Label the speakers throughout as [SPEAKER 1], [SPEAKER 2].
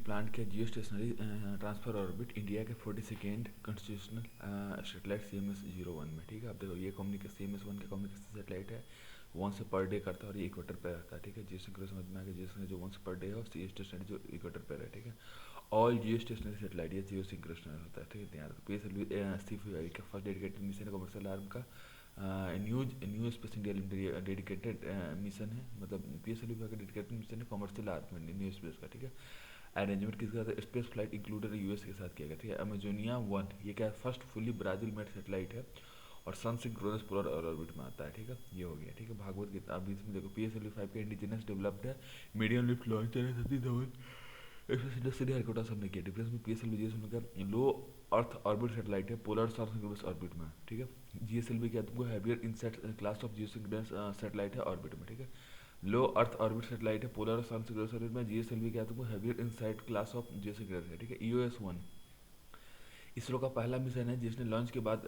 [SPEAKER 1] Plan किया जियो stationery transfer orbit India के 42nd constitutional satellite CMS-01 में। ठीक है, अब देखो ये CMS-1 का कम्युनिकेशन सेटेलाइट है, 1 से पर डे करता है और ये इक्वेटर पे रहता है। ठीक है, जियो सिंक्रो समझ में आ गया, जियो जो 1 से पर डे है और जियो स्टेशनरी जो इक्वेटर पे है। ठीक है, ऑल जियो स्टेशनरी सेटेलाइट ये जियो सिंक्रोनस होता है। ठीक है, ध्यान रखो। PSLV CFI का फर्स्ट डेडिकेटेड मिशन है, कमर्शियल आर्म का new space India dedicated mission है, मतलब PSLV का डेडिकेटेड मिशन है कमर्शियल आर्म में न्यू स्पेस का। ठीक है, अरेंजमेंट किसके साथ? स्पेस फ्लाइट इंक्लूडेड US के साथ किया गया। ठीक है, अमेजोनिया 1 ये क्या first fully Brazil made satellite है और सन सिंक्रोनस पोलर ऑर्बिट में आता है। ठीक है, ये हो गया। ठीक है, भागवत गीता अभी इसमें देखो PSLV 5 का इंडिजिनस डेवलप्ड है मीडियम लिफ्ट लॉन्चर है, सतीश धवन इंडस्ट्री हेडक्वार्टर सबने किया। डिफरेंस में PSLV GSLV का लो अर्थ ऑर्बिट सेटेलाइट है, पोलर सन सिंक्रोनस ऑर्बिट में। ठीक है, GSLV क्या तुमको heavier INSAT class of geosynchronous satellite है ऑर्बिट में। ठीक है, लो अर्थ ऑर्बिट सेटेलाइट है, पोलर और सन सिंक्रोनस ऑर्बिट में। GSLV क्या तुमको heavier insight class of geosynchronous है। ठीक है, EOS-1 इसरो का पहला मिशन है जिसने लॉन्च के बाद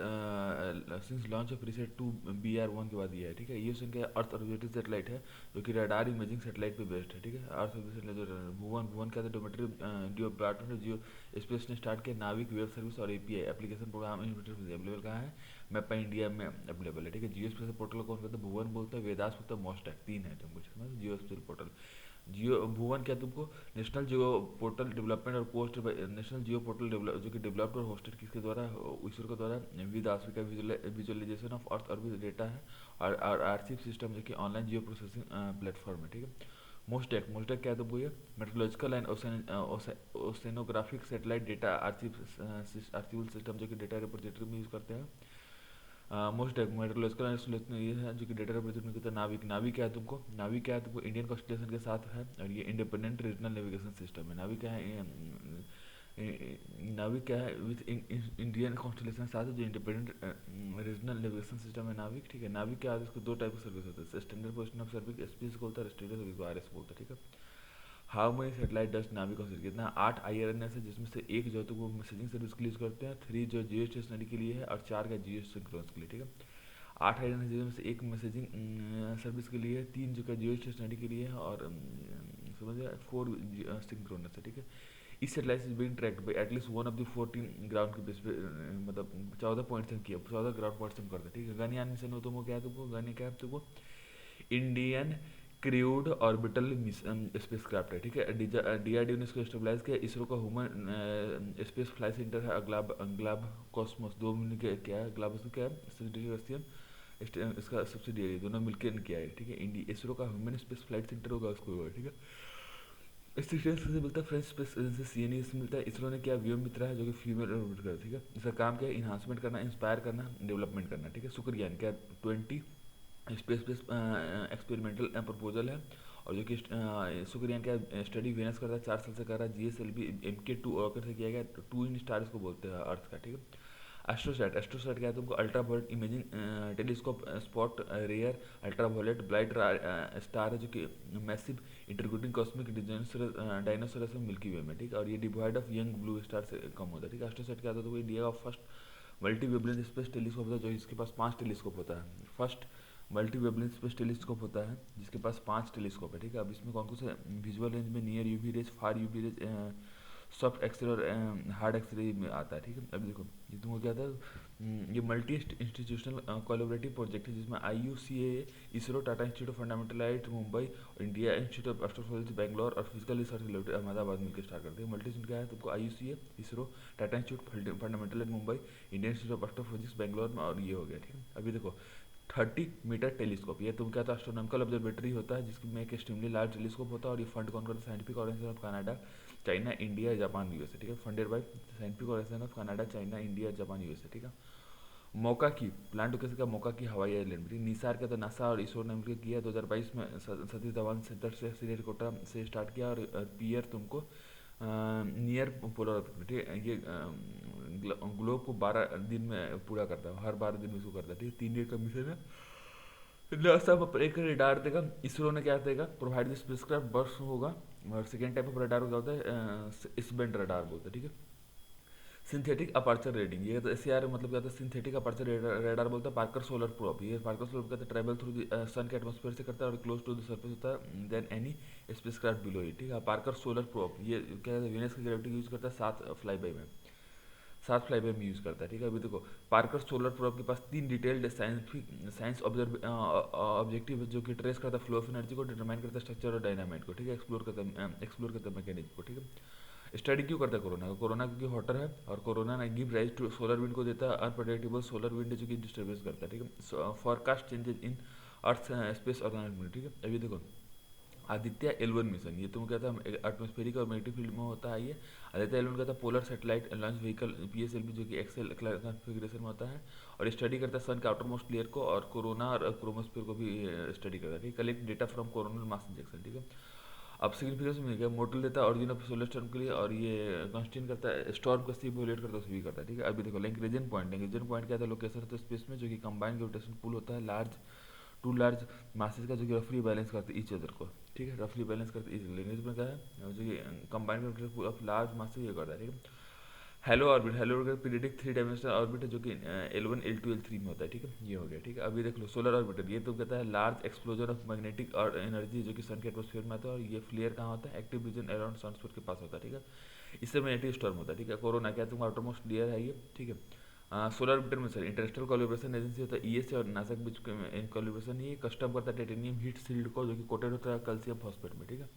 [SPEAKER 1] since launch of reset 2BR-1 के बाद दिया है। ठीक है, ये उसके अर्थ ऑर्बिटेड सेटेलाइट है जो कि रडार इमेजिंग सेटेलाइट पे बेस्ड है। ठीक है, अर्थ ऑर्बिटेड जो भुवन का डोमेट्री जियो प्लेटफॉर्म जियो स्पेस ने स्टार्ट किया। नाविक वेब सर्विस और API एप्लीकेशन प्रोग्राम अवेलेबल कहाँ है? मैपा इंडिया में अवेलेबल है। ठीक है, जियो स्पेस पोर्टल कौन बोलता है? भुवन बोलता है, वेदास बोलता है, मॉस्टैक। 3 है तुमको समझ, जियो स्पेस पोर्टल जियो भुवन क्या तुमको नेशनल जियो पोर्टल डेवलपमेंट और पोस्ट नेशनल जियो पोर्टल डेवलप जो कि डेवलप्ड और होस्टेड किसके द्वारा? इसरो के द्वारा विद आस्विका visualization of earth orbit data है और आरसीप सिस्टम जो कि ऑनलाइन जियो प्रोसेसिंग प्लेटफॉर्म है। ठीक है, मोस्टेक क्या है तुमको? ये meteorological and oceanographic satellite data archival system जो कि डेटा रिपोजिटरी में यूज़ करते हैं। मोस्ट मेट्रोलॉजिकल इंस्टॉलेशन ये है जो कि डेटा रिप्रेजेंट करता है। नाविक क्या है तुमको? नाविक क्या है तुमको? इंडियन कॉन्स्टलेशन के साथ है और ये इंडिपेंडेंट रीजनल नेविगेशन सिस्टम है। नाविक क्या है? नाविक क्या है? विथ इंडियन कॉन्स्टलेशन के साथ है जो इंडिपेंडेंट रीजनल नेविगेशन सिस्टम है नाविक। ठीक है, नाविक क्या है? इसको 2 टाइप की सर्विस होता है, standard position of service SPS बोलता है, रेस्ट्रिक्टेड सर्विस को RS बोलता है। ठीक है, हाउ मनी सेटेलाइट डस्ट नाविक कंसिडर कितना? 8 IRNS है जिसमें से 1 जो है तो वो मैसेजिंग सर्विस के लिए यूज़ करते हैं, 3 जो जियो स्टेशनरी के लिए है और 4 का जियो सिंक्रोनस के लिए। ठीक है, 8 IRNS जिसमें से 1 मैसेजिंग सर्विस के लिए है, 3 जो का जियो स्टेशनरी के लिए है और समझिए 4 सिंक्रोनस है। ठीक है, इस satellite is being tracked bye at least one of the 14 ground के बेस पे, मतलब 14 पॉइंट्स हम किया, 14 ग्राउंड पॉइंट्स हम करते हैं। ठीक है, गगनयान मिशन हो तुमको क्या है? तुमको गगन क्या है तुमको? इंडियन क्रूड ऑर्बिटल स्पेसक्राफ्ट है। ठीक है, DRDO ने इसको स्टेबलाइज किया। इसरो का ह्यूमन स्पेस फ्लाइट सेंटर है अग्लाब कॉस्मोस 2 मिल के क्या है? अग्लाब क्या है? रशियन इसका सब्सिडियरी दोनों मिलकर किया है। ठीक है, इसरो का ह्यूमन स्पेस फ्लाइट सेंटर होगा उसको होगा। ठीक है, स्टेशन से मिलता है, फ्रेंच स्पेस एजेंसी CNE से मिलता है। इसरो ने क्या व्योम मित्रा है जो कि फीमेल ऑर्बिट कर। ठीक है, इसका काम क्या है? इन्हांसमेंट करना, इंस्पायर करना, डेवलपमेंट करना। ठीक है, शुक्रज्ञान क्या 20 स्पेस एक्सपेरिमेंटल प्रपोजल है और जो कि शुक्रयान का स्टडी वेनस करता है, 4 साल से कर रहा है। GSLV MK2 रॉकेट से किया गया, 2 इन स्टार इसको बोलते हैं अर्थ का। ठीक है, एस्ट्रोसैट क्या है तुमको? Ultra violet imaging telescope spot rare ultra violet bright star है जो कि मैसिव इंटरग्रेटिंग कॉस्मिक डायनासोरस में मिल्की वे में। ठीक है, और ये devoid of young blue star से कम होता है। ठीक है, एस्ट्रोसैट क्या होता है? इंडिया का first multi wavelength space telescope होता है जो इसके पास 5 टेलीस्कोप होता है। First multi wavelength space telescope होता है जिसके पास 5 टेलीस्कोप है। ठीक है, अब इसमें कौन कौन से विजुअल रेंज में नियर UV रेज, फार UV रेज, सॉफ्ट एक्सरे और हार्ड एक्सरे में आता है। ठीक है, अब देखो ये तुमको क्या था? ये मल्टी इंस्टीट्यूशनल कोलैबोरेटिव प्रोजेक्ट है जिसमें IUCAA, ISRO, Tata institute of fundamental light Mumbai, India institute of astrophysics Bangalore और फिजिकल रिसर्च लैबोरेटरी अहमदाबाद मिलकर स्टार्ट करते हैं। मल्टी क्या है तुमको? IUCAA, ISRO, Tata institute fundamental light Mumbai, Indian institute of astrophysics Bangalore में और ये हो गया। ठीक है, अभी देखो 30 मीटर टेलीस्कोप, ये तुम क्या था? एस्ट्रोनॉमिकल ऑब्जर्वेटरी होता है जिसमें एक एक्सट्रीमली लार्ज टेलीस्कोप होता है और ये फंड कौन करता है? Scientific organization of Canada, China, India, Japan, USA। ठीक है, funded by scientific organization of Canada, China, India, Japan, USA। ठीक है, मौका की प्लान टू कैसे का मौका की हवाई एयरलाइन थी। निसार का तो नासा और इसरो ने मिलकर किया। 2022 में सतीश धवन सेंटर से श्रीहरिकोटा से स्टार्ट किया और पियर तुमको नियर पोलर। ठीक है, ये ग्लोब को 12 दिन में पूरा करता है, हर 12 दिन में इसको करता है। ठीक है, 3 ईयर का मिशन है। नासा एक रडार देगा, इसरो ने क्या देगा? प्रोवाइड द स्पेसक्राफ्ट बर्स्ट होगा और सेकेंड टाइप ऑफ रडार क्या होता है? इस बैंड रडार बोलते हैं। ठीक है, सिंथेटिक अपर्चर रेडिंग, ये तो ऐसे यार मतलब क्या होता है, सिंथेटिक अपर्चर रेडार बोलता है पार्कर सोलर प्रोब। ये पार्कर सोलर कहते हैं ट्रेवल थ्रू द सन के एटमॉस्फेयर से करता है और क्लोज टू द सरफेस होता है then any spacecraft below it, ठीक है। पार्कर सोलर प्रोब ये क्या है, वीनस की ग्रेविटी यूज करता है 7 फ्लाई बाई में, 7 फ्लाई बाई में यूज़ करता है, ठीक है। अभी देखो पार्कर सोलर प्रोब के पास 3 डिटेल्ड साइंस ऑब्जेक्टिव है जो कि ट्रेस करता है फ्लो ऑफ एनर्जी को, डिटरमाइन करता है स्ट्रक्चर और डायनामाइट को, ठीक है। एक्सप्लोर करता है मैकेनिज्म को, ठीक है। स्टडी क्यों करता है कोरोना का, कोरोना क्योंकि हॉटर है और कोरोना ना give rise to solar wind को देता है अनप्रडिक्टेबल सोलर विंड जो कि डिस्टर्बेंस करता है, ठीक है। Forecast changes in earth space organism, ठीक है। अभी देखो आदित्य L1 मिशन, ये तुम कहता है एटमॉस्फेरिक और मैग्नेटिक फील्ड में होता है। ये आदित्य L1 कहता है polar satellite launch vehicle PSLV जो कि एक्सेल कॉन्फ़िगरेशन में होता है और स्टडी करता है सन के आउटर मोस्ट लेयर को और कोरोना और क्रोमोस्फीयर को भी स्टडी करता है, ठीक है। Collect data from coronal mass injection, ठीक है। अब सिग्निफिकेंस में क्या, मोटल देता है ऑरिजिन ऑफ सोलर स्टॉर्म के लिए और ये कॉन्स्टेंट करता है स्टॉर्म का सिमुलेट करता है उसे भी करता है, ठीक है। अभी देखो लैग्रेंजियन पॉइंट, लैग्रेंजियन पॉइंट क्या था, लोकेशन होता है स्पेस में जो कि कंबाइंड ग्रेविटेशन पुल होता है टू लार्ज मासेस का जो कि रफली बैलेंस करते हैं ईच अदर को, ठीक है। रफली बैलेंस करते हैं लैंग्वेज में क्या है जो कि combined gravitation pull of large masses ये करता है, ठीक है। Halo orbit periodic 3 dimensional orbit है जो कि L1 L2 L3 में होता है, ठीक है। ये हो गया, ठीक है। अभी देख लो सोलर ऑर्बिटर, ये तो कहता है लार्ज एक्सप्लोजन ऑफ मैग्नेटिक और एनर्जी जो कि सन के एटमॉस्फेयर में आता है और ये फ्लेयर कहाँ होता है, एक्टिव रीजन अराउंड सनस्पोट के पास होता है, ठीक है। इससे मैग्नेटिक स्टॉर्म होता है, ठीक है। कोरोना क्या तुम आउटर मोस्ट लेयर है ये, ठीक है। सोलर ऑर्बिटर में सर इंटरस्टेलर कोलैबोरेशन एजेंसी होता है ESA और नासा के बीच कोलैबोरेशन, ये कस्टम करता है टाइटेनियम हीट शील्ड को जो कि कोटेड होता है कैल्शियम फॉस्फेट में, ठीक है।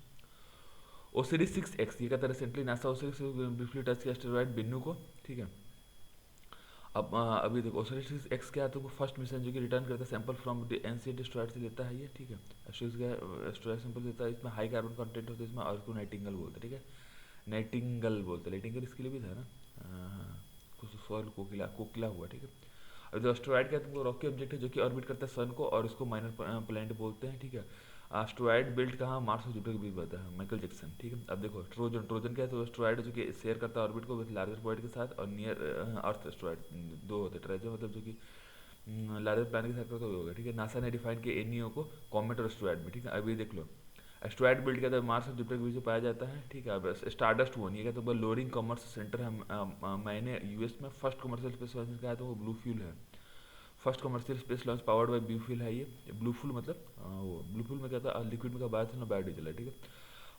[SPEAKER 1] ओसिरिस 6X ये कहता है recently NASA Osiris briefly touch किया एस्टेरॉइड बेन्नू को, ठीक है। अब अभी देखो ओसिरिस एक्स क्या है, तो फर्स्ट मिशन जो कि रिटर्न करता है सैंपल फ्रॉम द एनसीएट एस्ट्रॉइड से लेता है ये, ठीक है। एस्ट्रॉइड का एस्ट्रॉइड सैंपल लेता है, इसमें हाई कार्बन कंटेंट होता है इसमें और इसको नाइटिंगल बोलते हैं, ठीक है। नाइटिंगल बोलते हैं, नाइटिंगल इसके लिए भी था ना, कुछ सॉइल कोकिला कोकिला हुआ, ठीक है। अब जो एस्ट्रॉइड क्या है तुमको रॉकी ऑब्जेक्ट है जो कि ऑर्बिट करता है सन को और इसको माइनर प्लैनेट बोलते हैं, ठीक है। एस्ट्रॉइड बिल्ट कहाँ, मार्स और जुपिटर के बीच बनता है, माइकल जैक्सन, ठीक है। अब देखो ट्रोजन क्या है, तो एस्ट्रॉइड जो कि शेयर करता है ऑर्बिट को विद लार्जर पॉइंट के साथ और नियर अर्थ एस्ट्रॉइड दो होते हैं, ट्रेजर मतलब जो कि लार्जर प्लैनेट के साथ करता होगा, ठीक है। नासा ने डिफाइन किया NEO को कॉमेट और एस्ट्रॉइड में, ठीक है। अभी देख लो एस्ट्रॉइड बिल्ड कहता है मार्स और जुपिटर के बीच में पाया जाता है, ठीक है। अब स्टारडस्ट वन ये कहते हैं लोरिंग कॉमर्स सेंटर है मैंने US में फर्स्ट कमर्शियल स्पेस लॉन्च का है तो वो ब्लू फ्यूल है, first commercial space launch powered by blue fuel है ये। ब्लू फ्यूल मतलब वो ब्लू फ्यूल में क्या था, लिक्विड में का बायोथेनॉल बायोडीजल है, ठीक है।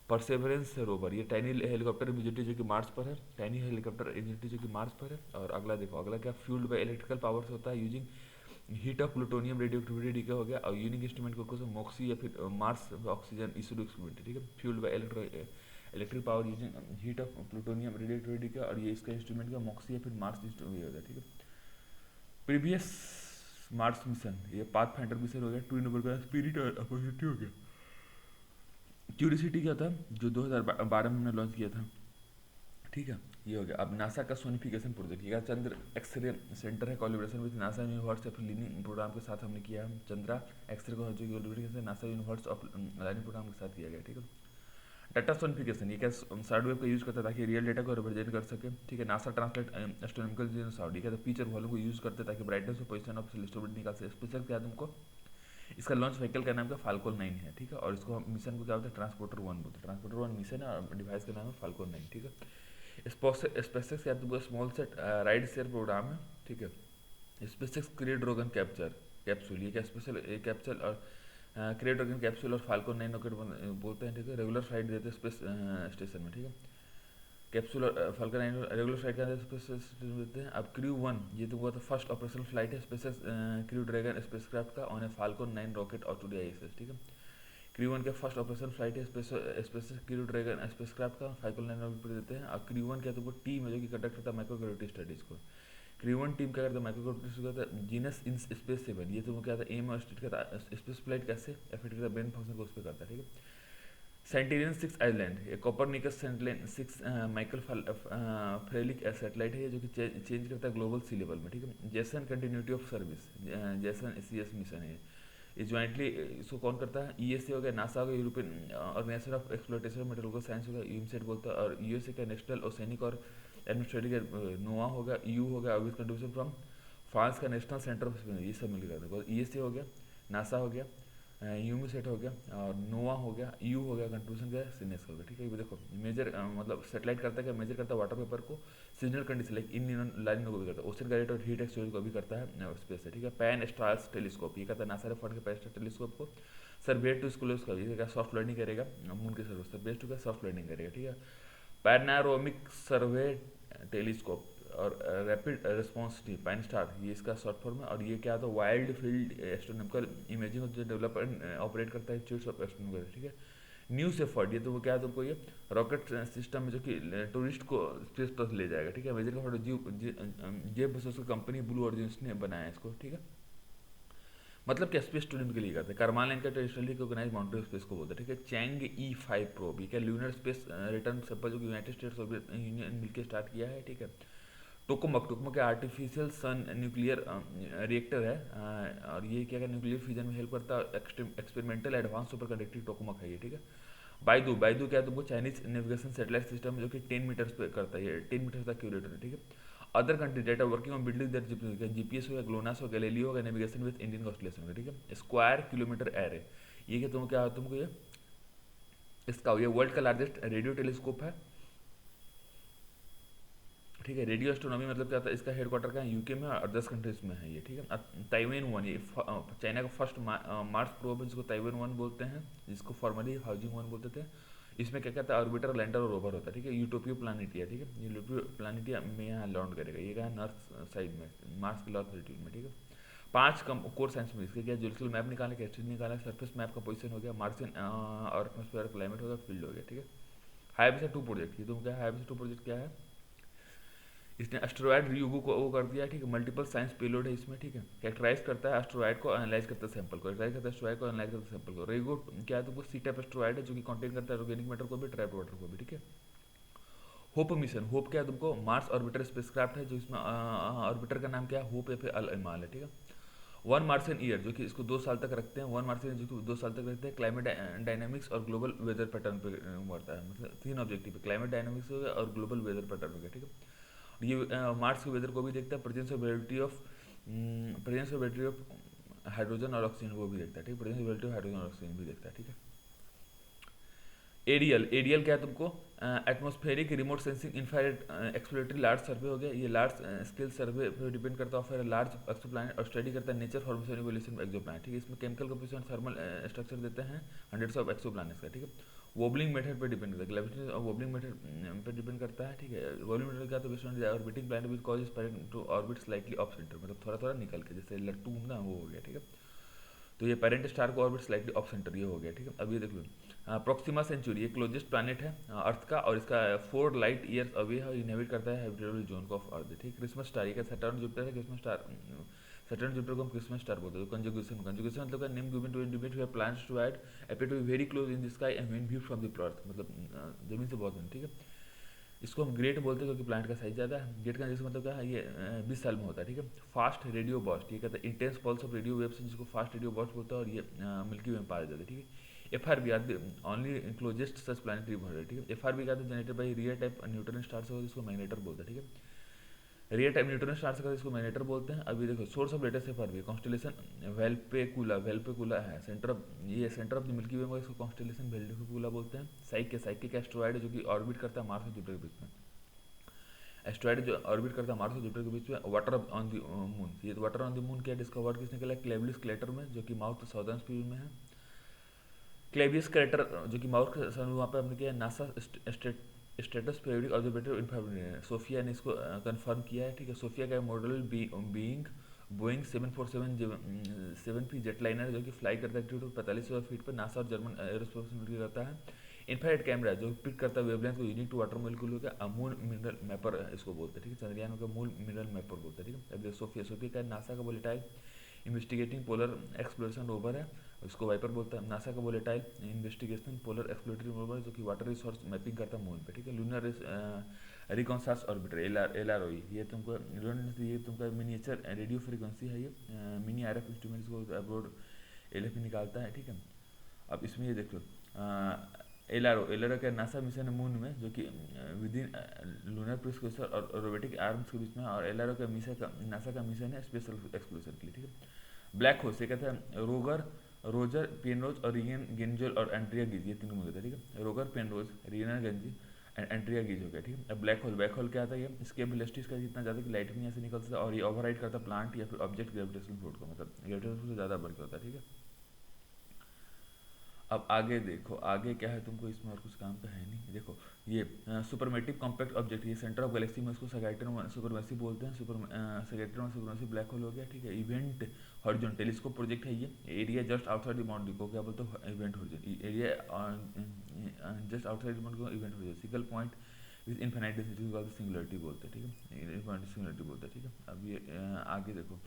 [SPEAKER 1] परसेवरेंस रोवर ये टाइनी हेलीकॉप्टर इमिजिटी जो कि मार्स पर है, टाइनी हेलीकॉप्टर इमिजिटी जो कि मार्स पर है। और अगला देखो अगला क्या, फ्यूल्ड बाय इलेक्ट्रिकल पावर से होता है using heat of plutonium radioactivity decay हो गया और यूनिक इंस्ट्रूमेंट को मोक्सी या फिर मार्स ऑक्सीजन इशू एक्सपेरिमेंट, ठीक है। Fuelled by electric power using heat of plutonium radioactivity decay और ये इसका इंस्ट्रूमेंट का मोक्सी या फिर मार्स इंस्ट्रूमेंट हो गया, ठीक है। प्रीवियस मार्स मिशन ये पाथ फाइंडर मिशन हो गया, ट्विन नंबर का स्पिरिट और अपॉर्चुनिटी हो गया। क्यूरियोसिटी क्या था जो 2012 में हमने लॉन्च किया था, ठीक है। ये हो गया। अब नासा का सोनिफिकेशन प्रोजेक्ट, ये चंद्र एक्सरे सेंटर है collaboration with NASA universe of learning programme के साथ हमने किया है। चंद्रा एक्सरे को जो collaboration NASA universe of learning programme के साथ किया गया, ठीक है। डाटा सोनिफिकेशन ये क्या साउंड वेव का यूज करता है ताकि रियल डेटा को रिप्रेजेंट कर सके, ठीक है। नासा ट्रांसलेट एस्ट्रोनॉमिकल साउंड ये क्या पिक्चर वॉल्यूम को यूज करते हैं ताकि ब्राइटनेस और पोजीशन ऑफ सेलेस्टियल बॉडी निकाल सके। स्पेशल क्या है तुमको, इसका लॉन्च व्हीकल का नाम क्या फाल्कोन 9 है, ठीक है। और इसको मिशन को क्या होता है ट्रांसपोर्टर 1 बोलते हैं, ट्रांसपोर्टर 1 मिशन है और डिवाइस का नाम है फाल्कोन 9, ठीक है। स्पेसएक्स क्या तुमको small sat ride share programme है, ठीक है। स्पेसएक्स क्रिएट ड्रैगन कैप्सूल ये क्या स्पेशल कैप्सूल और क्रिएट ड्रैगन कैप्सूल और फाल्कोन 9 रॉकेट बोलते हैं, ठीक है। रेगुलर फ्लाइट देते हैं स्पेस स्टेशन में, ठीक है। कैप्सूल और फाल्कन 9 रेगुलर फ्लाइट का स्पेस स्टेशन देते हैं। अब क्रू 1 ये तो हुआ था फर्स्ट ऑपरेशनल फ्लाइट है स्पेस क्रू ड्रैगन स्पेसक्राफ्ट का ऑन ए फाल्कन 9 रॉकेट और टुडे ISS, ठीक है। क्रू 1 का फर्स्ट ऑपरेशनल फ्लाइट है स्पेस क्रू ड्रैगन स्पेसक्राफ्ट का फाल्कन 9 रॉकेट पर देते हैं। और क्रू 1 क्या तो वो टीम है जो कि कंडक्ट करता है माइक्रोग्रेविटी स्टडीज को। क्रू 1 टीम क्या करता है माइक्रोग्रेविटी स्टडीज करता है। जीनस इन स्पेस 7 ये तो वो क्या था एम और स्टेट का स्पेस फ्लाइट कैसे अफेक्ट करता है ब्रेन फंक्शन को उस पर करता है, ठीक है। सेंटिनियन 6 आइलैंड ये कोपरनिकस सेंटिनियन 6 माइकल फ्रेलिक सैटेलाइट है जो कि चेंज करता है ग्लोबल सी लेवल में, ठीक है। Jason continuity of service Jason CS mission है ये ज्वाइंटली इसको कौन करता है ESA हो गया, नासा हो गया, European organization of exploration meteorological science हो गया यूमसेट बोलता है, और USA का नेशनल ओसेनिक और एडमिनिस्ट्रेटिव नोवा हो गया, EU हो गया विद कंट्रीब्यूशन फ्रॉम फ्रांस का नेशनल सेंटर ऑफ ये सब मिलकर ESA हो गया, नासा हो गया, यू में सेट हो गया, और नोवा हो गया, यू हो गया, कंट्रीब्यूशन क्या है, सीनेस हो गया, ठीक है। ये देखो मेजर मतलब सेटेलाइट करता है क्या, मेजर करता है वाटर पेपर को सीजनल कंडीशन लाइक इन लाइनों को भी करता है, ओशन करेक्ट और हीट एक्सचेंज को भी करता है स्पेस से, ठीक है। पैन स्टार्स टेलीस्कोप ये करता है नासा ने फंड के पैन स्टार टेलीस्कोप को सर्वेट टू स्कूल उसका ये क्या सॉफ्ट लैंडिंग करेगा मून के सर्वे सर्वेस टू क्या सॉफ्ट लैंडिंग करेगा, ठीक है। पैनारोमिक सर्वे टेलीस्कोप और rapid response T pine star ये इसका शॉर्ट फॉर्म है, और ये क्या था वाइल्ड फील्ड एस्ट्रोनॉमिकल इमेजिंग जो डेवलप ऑपरेट करता है इंस्टीट्यूट ऑफ एस्ट्रोनॉमिकल, ठीक है। न्यू सेफर्ड ये तो वो क्या है तुमको ये रॉकेट सिस्टम में जो कि टूरिस्ट को स्पेस पर ले जाएगा, ठीक है। मेजर का फोटो जेफ बेजोस की कंपनी ब्लू ऑरिजिन ने बनाया है इसको, ठीक है। मतलब कि स्पेस टूरिज्म के लिए करते हैं। करमालन का ट्रेडिशनली रिकॉग्नाइज माउंटेन स्पेस को बोलते हैं, ठीक है। चैंग E5 प्रोब ये क्या लूनर स्पेस रिटर्न सैंपल जो कि यूनाइटेड स्टेट्स सोवियत यूनियन मिलकर स्टार्ट किया है, ठीक है। टोकोमक टोकोमक का आर्टिफिशियल सन न्यूक्लियर रिएक्टर है, और ये क्या न्यूक्लियर फ्यूजन में हेल्प करता है, एक्सपेरिमेंटल एडवांस सुपर कंडक्टिंग टोकोमक है ये, ठीक है। बाइदू बाइदू क्या है तुमको चाइनीज नेविगेशन सैटेलाइट सिस्टम जो कि 10 मीटर्स पे करता है, ये 10 मीटर्स तक क्यूरेटर है, ठीक है। Other country data working on building that GPS हो गया, ग्लोनास हो गया, गैलीलियो हो गया, नेविगेशन विद इंडियन कॉन्स्टलेशन हो गया, ठीक है। स्क्वायर किलोमीटर एरे ये क्या तुम क्या तुमको ये इसका ये वर्ल्ड का लार्जेस्ट रेडियो टेलीस्कोप है, ठीक है। रेडियो एस्ट्रोनॉमी मतलब क्या होता है, इसका हेडक्वार्टर का यूके में और 10 कंट्रीज में है ये, ठीक है। ताइवान वन ये चाइना का फर्स्ट मार्स प्रोब है जिसको ताइवान वन बोलते हैं, जिसको फॉर्मली हाउजिंग वन बोलते थे। इसमें क्या कहता है ऑर्बिटर लैंडर और रोवर होता है, ठीक है। यूटोपियो प्लानिटिया, ठीक है। यूटोपियो प्लानिटिया में यहाँ लॉन्ड करेगा, ये क्या है नॉर्थ साइड में मार्स के नॉर्थ एल्टीट्यूड में, ठीक है। 5 कम कोर साइंस में इसके क्या ज्योग्राफिकल मैप निकालने का एस्टिमेट निकाला, सरफेस मैप का पोजीशन हो गया, मार्सियन और एटमॉस्फेयर क्लाइमेट हो गया, फील्ड हो गया, ठीक है। हाइबेसा 2 प्रोजेक्ट ये तो क्या है, हाइबेसा 2 प्रोजेक्ट क्या है, इसने एस्ट्रॉयड रियूगो को वो कर दिया, ठीक है। मल्टीपल साइंस पेलोड है इसमें, ठीक है। कैरेक्टराइज करता है एस्ट्रॉयड को, एनालाइज करता है सैंपल को, कैरेक्टराइज करता है एस्ट्रॉयड को, एनालाइज करता है सैंपल को। रेगो क्या है तो वो सी टाइप एस्ट्रॉयड है जो कि कंटेन करता है ऑर्गेनिक मैटर को भी, ट्रैप्ड वाटर को भी, ठीक है। होप मिशन होप क्या है तुमको मार्स ऑर्बिटर स्पेसक्राफ्ट है जो इसमें ऑर्बिटर का नाम क्या है होप एफ अल इमाल है, ठीक है। वन मार्सियन ईयर जो कि इसको 2 साल तक रखते हैं, वन मार्सियन जो कि 2 साल तक रखते हैं, क्लाइमेट डायनामिक्स और ग्लोबल वेदर पैटर्न पे बढ़ता है, मतलब 3 ऑब्जेक्टिव है, क्लाइमेट डायनामिक्स हो गया और ग्लोबल वेदर पैटर्न हो गया, ठीक है। ये मार्स के वेदर को भी देखता है, presence of battery of hydrogen और ऑक्सीजन को भी देखता है, ठीक है। Presence of battery of hydrogen और ऑक्सीजन भी देखता है, ठीक है। एडीएल एडीएल क्या है तुमको atmospheric remote sensing infrared exploratory large survey हो गया, ये लार्ज स्केल सर्वे पे डिपेंड करता है, फिर लार्ज एक्सोप्लैनेट और स्टडी करता है नेचर फॉर्मेशन इवोल्यूशन एक्सोप्लैनेट, ठीक है। इसमें केमिकल कंपोजिशन थर्मल स्ट्रक्चर देते हैं हंड्रेड्स ऑफ एक्सोप्लैनेट्स का, ठीक है। वोबलिंग मेथड पे डिपेंड करता है, ग्रेविटी और वोबलिंग मेथड पे डिपेंड करता है, ठीक है। वोबलिंग मेथड का तो based on orbiting planet with cause parent to orbit slightly off centre, मतलब थोड़ा थोड़ा निकल के जैसे लट्टू ना वो हो गया, ठीक है। तो ये पेरेंट स्टार को ऑर्बिट स्लाइटली ऑफ सेंटर ये हो गया, ठीक है। अब ये देख लो प्रोक्सिमा सेंचुरी ये क्लोजेस्ट प्लैनेट है अर्थ का, और इसका 4 लाइट ईयर्स अवे है, इनहेबिट करता है हैबिटेबल जोन को ऑफ अर्थ, ठीक। क्रिसमस स्टार ये सैटर्न जुपिटर है, क्रिसमस स्टार सैटर्न जुपिटर को हम क्रिसमस स्टार बोलते हैं। कंजुगेशन कंजुगेशन मतलब name given to independent where planets to add appear to be very close in the sky and when view from the earth, मतलब जमीन से बहुत दूर, ठीक है। इसको हम ग्रेट बोलते हैं क्योंकि प्लांट का साइज ज़्यादा है। ग्रेट का जैसे मतलब क्या है ये 20 साल में होता है, ठीक है। फास्ट रेडियो बर्स्ट ये कहता है intense pulse of radio waves जिसको फास्ट रेडियो बर्स्ट बोलता है, और ये मिल्की वे में पाया जाता है, ठीक है। FRB are only closest such planetary body, ठीक है। FRB का generated by real type neutron star से जिसको मैग्नेटर बोलते हैं, ठीक है। रियल टाइम न्यूट्रन स्टार से इसको मैग्नेटर बोलते हैं। अभी देखो source of latest FRB constellation Vulpecula है, सेंटर ऑफ ये centre of the Milky Way में इसको कॉन्स्टेलेशन वेल्पेकुला बोलते हैं। साइकिक एस्ट्रॉयड जो कि ऑर्बिट करता है मार्स और जुपिटर के बीच में, एस्ट्रॉयड जो ऑर्बिट करता है मार्स और जुपिटर के बीच में। वाटर ऑन द मून ये वाटर ऑन द मून क्या डिस्कवर्ड किसने किया, क्लेवियस क्रेटर में जो कि माउथ साउदर्न स्पीड में है। क्लेवियस क्रेटर जो कि माउथ वहाँ पे हमने किया NASA status periodic observatory information SOFIA ने इसको कंफर्म किया है, ठीक है। सोफिया का model being Boeing 747 7P jetliner जो कि फ्लाई करता है 45,000 फीट पर, नासा और जर्मन एरोस्पेस करता है। इंफ्रारेड कैमरा जो पिक करता है वेवलेंथ को यूनिक टू वाटर मोलिक्यूल का मून मिनरल मैपर इसको बोलते हैं, ठीक है। चंद्रयान का मूल मिनरल मैपर बोलते हैं, ठीक है। अब सोफिया का नासा का volatile investigating polar exploration rover है, उसको वाइपर बोलता है। नासा का volatile investigation polar exploratory rover जो कि वाटर रिसोर्स मैपिंग करता है मून पे, ठीक है। लूनर रिकॉन्सास ऑर्बिटर LRO ये तुमको ये तुमका मिनिएचर रेडियो फ्रीक्वेंसी है, ये मिनी RF इंस्ट्रूमेंट्स को अब्रोड LF निकालता है, ठीक है। अब इसमें ये देख लो LRO का नासा मिशन है मून में जो कि विद इन लूनर प्रिस्क्रिप्शन और रोबोटिक आर्म्स के बीच में, और LRO का मिशन का नासा का मिशन है स्पेशल एक्सप्लोरेशन के लिए, ठीक है। ब्लैक होल से कहते हैं रोवर रोजर पेनरोज और रियन गेंजोल और एंड्रिया गिज, ये तीन मुझे, ठीक है। रोगर पेनरोज, रियना गेंजी एंड एंड्रिया गिज हो गया, ठीक है। अब ब्लैक होल क्या था, ये इसके वेलोसिटी का जितना ज़्यादा कि लाइट भी यहाँ से निकलता था और ये ओवरराइड करता प्लांट या फिर ऑब्जेक्ट ग्रेविटेशनल फोर्स को, मतलब ग्रेविटेशनल फोर्स से ज़्यादा बढ़ के होता है, ठीक है। अब आगे देखो, आगे क्या है, तुमको इसमें और कुछ काम का है नहीं। देखो ये सुपरमेटिव कॉम्पैक्ट ऑब्जेक्ट, ये सेंटर ऑफ गैलेक्सी में इसको सगैटन सुपरमेसिव बोलते हैं, सगैटन सुपरमेसिव ब्लैक होल हो गया, ठीक है। इवेंट हॉरिजॉन टेलीस्कोप प्रोजेक्ट है ये, area just outside the boundary को क्या बोलते हो, event horizon, area just outside the boundary को event horizon, single point with infinite distance को सिंगुलरिटी बोलते हैं, ठीक है, सिंगुलरिटी बोलते हैं, ठीक है। अब ये आगे देखो,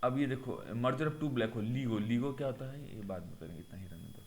[SPEAKER 1] अब ये देखो merger of two black hole, LIGO, LIGO क्या होता है ये बाद में करेंगे, इतना ही रहने दो।